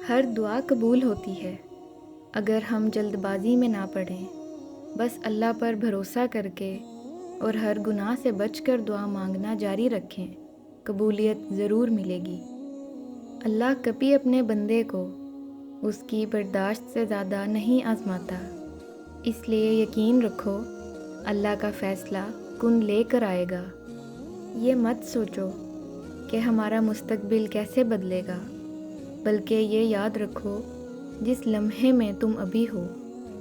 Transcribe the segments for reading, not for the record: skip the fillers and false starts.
ہر دعا قبول ہوتی ہے اگر ہم جلد بازی میں نہ پڑیں، بس اللہ پر بھروسہ کر کے اور ہر گناہ سے بچ کر دعا مانگنا جاری رکھیں، قبولیت ضرور ملے گی۔ اللہ کبھی اپنے بندے کو اس کی برداشت سے زیادہ نہیں آزماتا، اس لیے یقین رکھو اللہ کا فیصلہ کن لے کر آئے گا۔ یہ مت سوچو کہ ہمارا مستقبل کیسے بدلے گا، بلکہ یہ یاد رکھو جس لمحے میں تم ابھی ہو،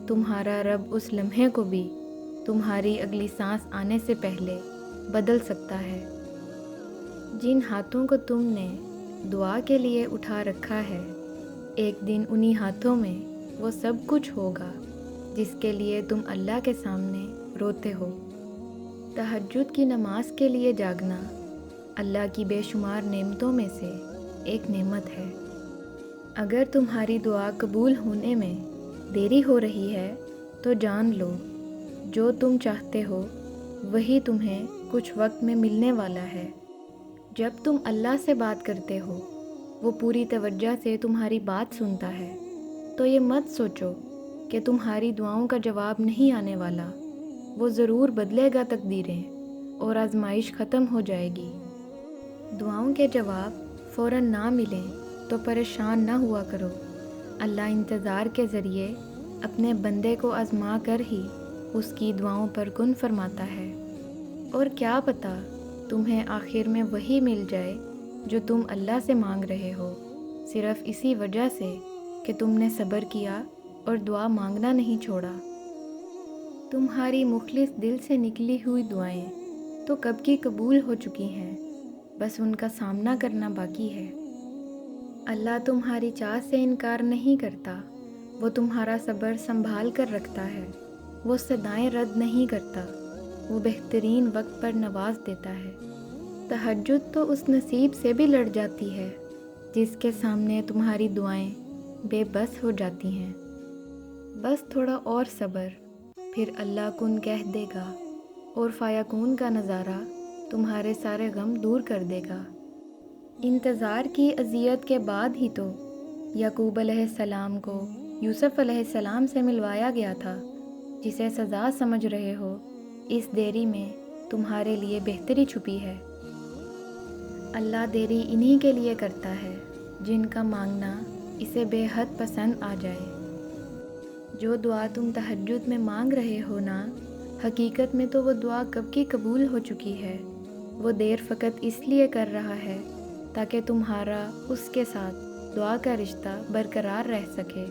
تمہارا رب اس لمحے کو بھی تمہاری اگلی سانس آنے سے پہلے بدل سکتا ہے۔ جن ہاتھوں کو تم نے دعا کے لیے اٹھا رکھا ہے، ایک دن انہی ہاتھوں میں وہ سب کچھ ہوگا جس کے لیے تم اللہ کے سامنے روتے ہو۔ تہجد کی نماز کے لیے جاگنا اللہ کی بے شمار نعمتوں میں سے ایک نعمت ہے۔ اگر تمہاری دعا قبول ہونے میں دیری ہو رہی ہے تو جان لو جو تم چاہتے ہو وہی تمہیں کچھ وقت میں ملنے والا ہے۔ جب تم اللہ سے بات کرتے ہو، وہ پوری توجہ سے تمہاری بات سنتا ہے، تو یہ مت سوچو کہ تمہاری دعاؤں کا جواب نہیں آنے والا۔ وہ ضرور بدلے گا تقدیریں اور آزمائش ختم ہو جائے گی۔ دعاؤں کے جواب فوراً نہ ملیں تو پریشان نہ ہوا کرو۔ اللہ انتظار کے ذریعے اپنے بندے کو آزما کر ہی اس کی دعاؤں پر کن فرماتا ہے، اور کیا پتہ تمہیں آخر میں وہی مل جائے جو تم اللہ سے مانگ رہے ہو، صرف اسی وجہ سے کہ تم نے صبر کیا اور دعا مانگنا نہیں چھوڑا۔ تمہاری مخلص دل سے نکلی ہوئی دعائیں تو کب کی قبول ہو چکی ہیں، بس ان کا سامنا کرنا باقی ہے۔ اللہ تمہاری چاہت سے انکار نہیں کرتا، وہ تمہارا صبر سنبھال کر رکھتا ہے۔ وہ صدائیں رد نہیں کرتا، وہ بہترین وقت پر نواز دیتا ہے۔ تہجد تو اس نصیب سے بھی لڑ جاتی ہے جس کے سامنے تمہاری دعائیں بے بس ہو جاتی ہیں۔ بس تھوڑا اور صبر، پھر اللہ کن کہہ دے گا اور فیکون کا نظارہ تمہارے سارے غم دور کر دے گا۔ انتظار کی اذیت کے بعد ہی تو یعقوب علیہ السلام کو یوسف علیہ السلام سے ملوایا گیا تھا۔ جسے سزا سمجھ رہے ہو، اس دیری میں تمہارے لیے بہتری چھپی ہے۔ اللہ دیری انہی کے لیے کرتا ہے جن کا مانگنا اسے بے حد پسند آ جائے۔ جو دعا تم تہجد میں مانگ رہے ہو نا، حقیقت میں تو وہ دعا کب کی قبول ہو چکی ہے۔ وہ دیر فقط اس لیے کر رہا ہے تاکہ تمہارا اس کے ساتھ دعا کا رشتہ برقرار رہ سکے۔